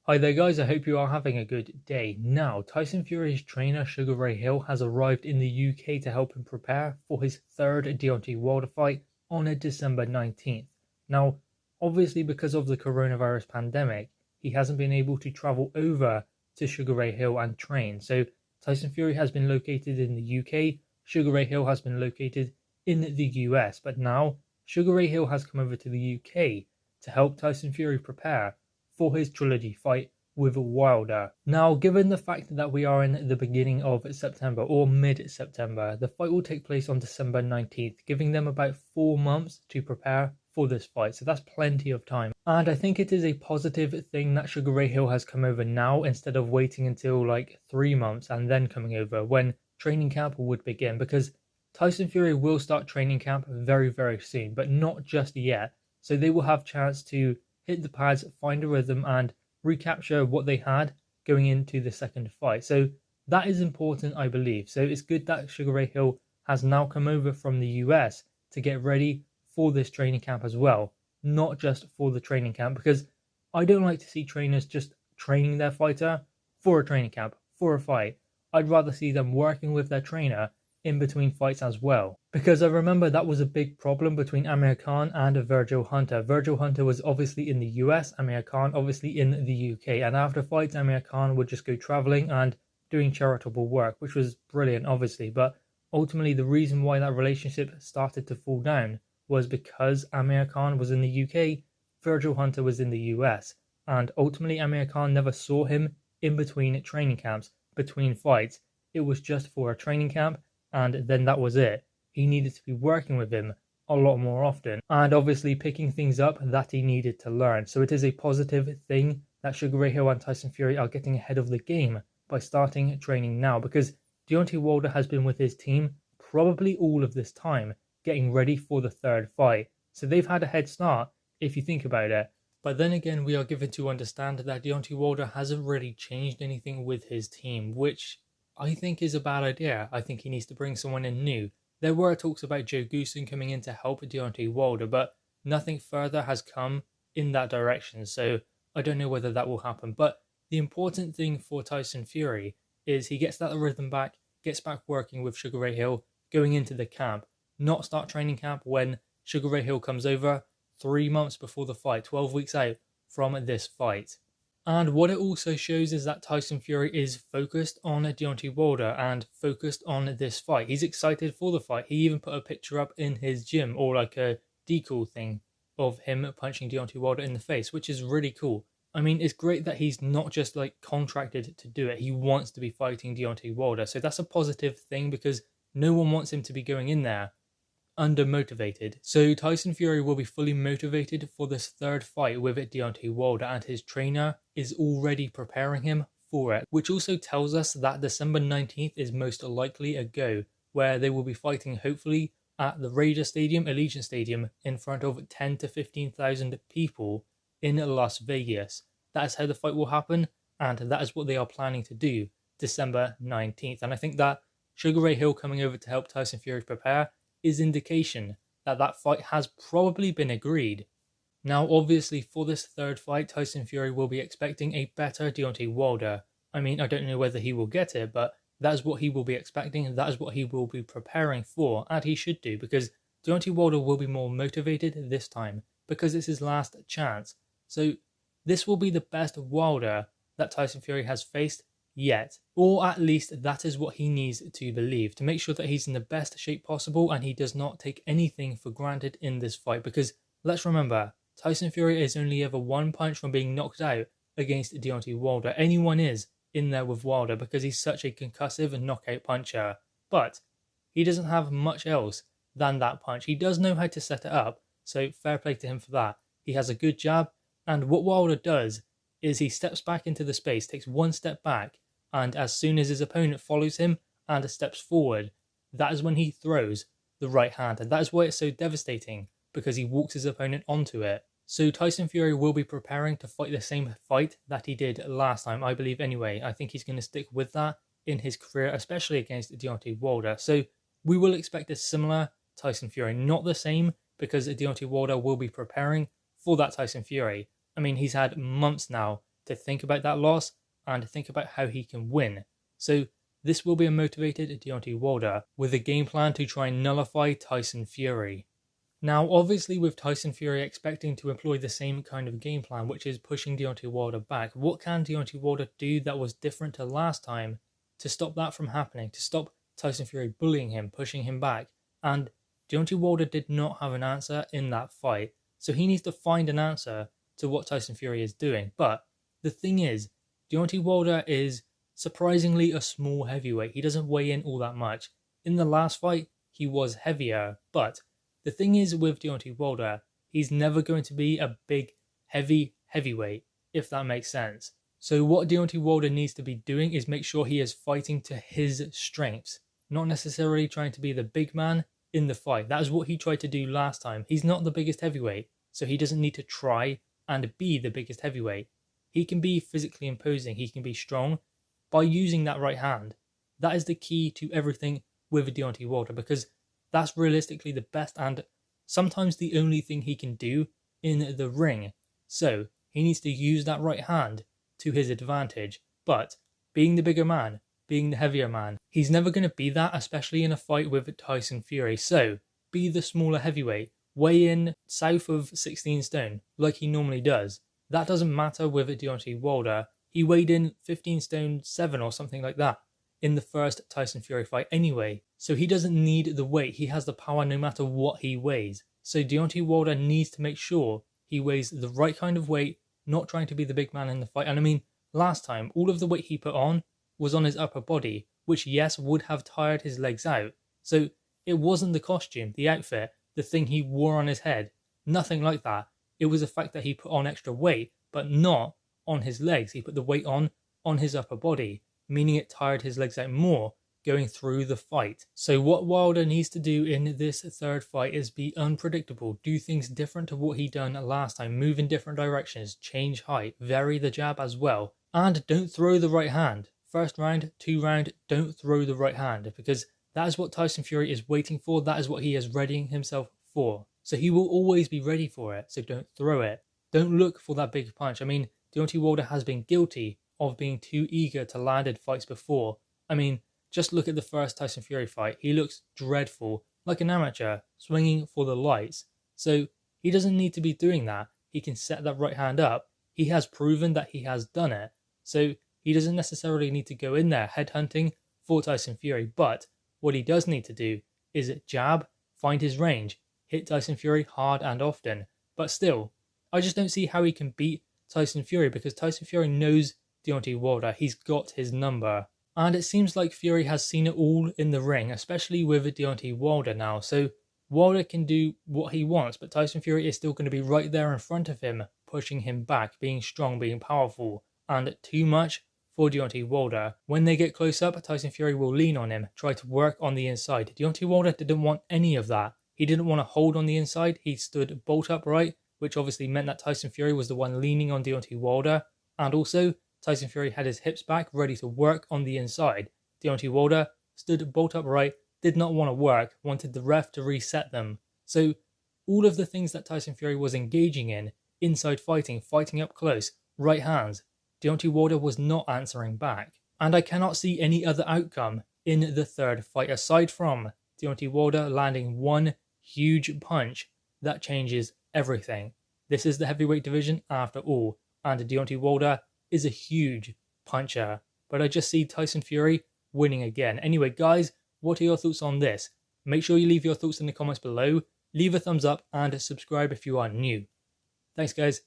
Hi there guys, I hope you are having a good day. Now, Tyson Fury's trainer Sugar Ray Hill has arrived in the UK to help him prepare for his third Deontay Wilder fight on December 19th. Now, obviously because of the coronavirus pandemic, he hasn't been able to travel over to Sugar Ray Hill and train. So Tyson Fury has been located in the UK, Sugar Ray Hill has been located in the US, but now Sugar Ray Hill has come over to the UK to help Tyson Fury prepare for his Trilogy fight with Wilder. Now, given the fact that we are in the beginning of September or mid-September, the fight will take place on December 19th, giving them about 4 months to prepare for this fight. So that's plenty of time. And I think it is a positive thing that Sugar Ray Hill has come over now instead of waiting until like 3 months and then coming over when training camp would begin, because Tyson Fury will start training camp very, very soon, but not just yet. So they will have chance to hit the pads, find a rhythm, and recapture what they had going into the second fight. So that is important, I believe. So it's good that Sugar Ray Hill has now come over from the US to get ready for this training camp as well, not just for the training camp, because I don't like to see trainers just training their fighter for a training camp, for a fight. I'd rather see them working with their trainer in between fights as well. Because I remember that was a big problem between Amir Khan and Virgil Hunter. Virgil Hunter was obviously in the US, Amir Khan obviously in the UK. And after fights, Amir Khan would just go traveling and doing charitable work, which was brilliant, obviously. But ultimately, the reason why that relationship started to fall down was because Amir Khan was in the UK, Virgil Hunter was in the US. And ultimately, Amir Khan never saw him in between training camps, between fights. It was just for a training camp, and then that was it. He needed to be working with him a lot more often, and obviously picking things up that he needed to learn. So it is a positive thing that Sugar Ray Hill and Tyson Fury are getting ahead of the game by starting training now, because Deontay Wilder has been with his team probably all of this time, getting ready for the third fight. So they've had a head start, if you think about it. But then again, we are given to understand that Deontay Wilder hasn't really changed anything with his team, which I think is a bad idea. I think he needs to bring someone in new. There were talks about Joe Goosen coming in to help Deontay Wilder, but nothing further has come in that direction, so I don't know whether that will happen. But the important thing for Tyson Fury is he gets that rhythm back, gets back working with Sugar Ray Hill going into the camp, not start training camp when Sugar Ray Hill comes over 3 months before the fight, 12 weeks out from this fight. And what it also shows is that Tyson Fury is focused on Deontay Wilder and focused on this fight. He's excited for the fight. He even put a picture up in his gym, or like a decal thing of him punching Deontay Wilder in the face, which is really cool. I mean, it's great that he's not just like contracted to do it. He wants to be fighting Deontay Wilder. So that's a positive thing, because no one wants him to be going in there undermotivated. So Tyson Fury will be fully motivated for this third fight with Deontay Wilder, and his trainer is already preparing him for it, which also tells us that December 19th is most likely a go, where they will be fighting hopefully at the Raider Stadium, Allegiant Stadium, in front of 10 to 15,000 people in Las Vegas. That is how the fight will happen, and that is what they are planning to do December 19th. And I think that Sugar Ray Hill coming over to help Tyson Fury prepare is indication that that fight has probably been agreed. Now, obviously, for this third fight, Tyson Fury will be expecting a better Deontay Wilder. I mean, I don't know whether he will get it, but that is what he will be expecting, that is what he will be preparing for, and he should do, because Deontay Wilder will be more motivated this time, because it's his last chance. So this will be the best Wilder that Tyson Fury has faced yet, or at least that is what he needs to believe, to make sure that he's in the best shape possible and he does not take anything for granted in this fight. Because let's remember, Tyson Fury is only ever one punch from being knocked out against Deontay Wilder. Anyone is in there with Wilder because he's such a concussive and knockout puncher, but he doesn't have much else than that punch. He does know how to set it up, so fair play to him for that. He has a good jab, and what Wilder does is he steps back into the space, takes one step back, and as soon as his opponent follows him and steps forward, that is when he throws the right hand. And that is why it's so devastating, because he walks his opponent onto it. So Tyson Fury will be preparing to fight the same fight that he did last time, I believe anyway. I think he's going to stick with that in his career, especially against Deontay Wilder. So we will expect a similar Tyson Fury, not the same, because Deontay Wilder will be preparing for that Tyson Fury. I mean, he's had months now to think about that loss and think about how he can win. So this will be a motivated Deontay Wilder with a game plan to try and nullify Tyson Fury. Now, obviously, with Tyson Fury expecting to employ the same kind of game plan, which is pushing Deontay Wilder back, what can Deontay Wilder do that was different to last time to stop that from happening, to stop Tyson Fury bullying him, pushing him back? And Deontay Wilder did not have an answer in that fight, so he needs to find an answer to what Tyson Fury is doing. But the thing is, Deontay Wilder is surprisingly a small heavyweight. He doesn't weigh in all that much. In the last fight, he was heavier, but the thing is with Deontay Wilder, he's never going to be a big, heavyweight, if that makes sense. So what Deontay Wilder needs to be doing is make sure he is fighting to his strengths, not necessarily trying to be the big man in the fight. That is what he tried to do last time. He's not the biggest heavyweight, so he doesn't need to try and be the biggest heavyweight. He can be physically imposing, he can be strong by using that right hand. That is the key to everything with Deontay Wilder, because that's realistically the best and sometimes the only thing he can do in the ring. So he needs to use that right hand to his advantage. But being the bigger man, being the heavier man, he's never going to be that, especially in a fight with Tyson Fury. So be the smaller heavyweight, weigh in south of 16 stone like he normally does. That doesn't matter with Deontay Wilder. He weighed in 15 stone 7 or something like that in the first Tyson Fury fight anyway. So he doesn't need the weight. He has the power no matter what he weighs. So Deontay Wilder needs to make sure he weighs the right kind of weight, not trying to be the big man in the fight. And I mean, last time, all of the weight he put on was on his upper body, which yes, would have tired his legs out. So it wasn't the costume, the outfit, the thing he wore on his head. Nothing like that. It was the fact that he put on extra weight, but not on his legs. He put the weight on his upper body, meaning it tired his legs out more going through the fight. So what Wilder needs to do in this third fight is be unpredictable, do things different to what he done last time, move in different directions, change height, vary the jab as well, and don't throw the right hand. First round, 2 round, don't throw the right hand, because that is what Tyson Fury is waiting for, that is what he is readying himself for. So he will always be ready for it, so don't throw it. Don't look for that big punch. I mean, Deontay Wilder has been guilty of being too eager to land in fights before. I mean, just look at the first Tyson Fury fight. He looks dreadful, like an amateur, swinging for the lights. So he doesn't need to be doing that. He can set that right hand up. He has proven that he has done it. So he doesn't necessarily need to go in there headhunting for Tyson Fury. But what he does need to do is jab, find his range, hit Tyson Fury hard and often. But still, I just don't see how he can beat Tyson Fury, because Tyson Fury knows Deontay Wilder. He's got his number. And it seems like Fury has seen it all in the ring, especially with Deontay Wilder now. So Wilder can do what he wants, but Tyson Fury is still going to be right there in front of him, pushing him back, being strong, being powerful, and too much for Deontay Wilder. When they get close up, Tyson Fury will lean on him, try to work on the inside. Deontay Wilder didn't want any of that. He didn't want to hold on the inside. He stood bolt upright, which obviously meant that Tyson Fury was the one leaning on Deontay Wilder. And also, Tyson Fury had his hips back, ready to work on the inside. Deontay Wilder stood bolt upright, did not want to work, wanted the ref to reset them. So all of the things that Tyson Fury was engaging in, inside fighting, fighting up close, right hands, Deontay Wilder was not answering back. And I cannot see any other outcome in the third fight aside from Deontay Wilder landing one huge punch that changes everything. This is the heavyweight division after all, and Deontay Wilder is a huge puncher, but I just see Tyson Fury winning again. Anyway, guys, what are your thoughts on this? Make sure you leave your thoughts in the comments below, leave a thumbs up, and subscribe if you are new. Thanks, guys.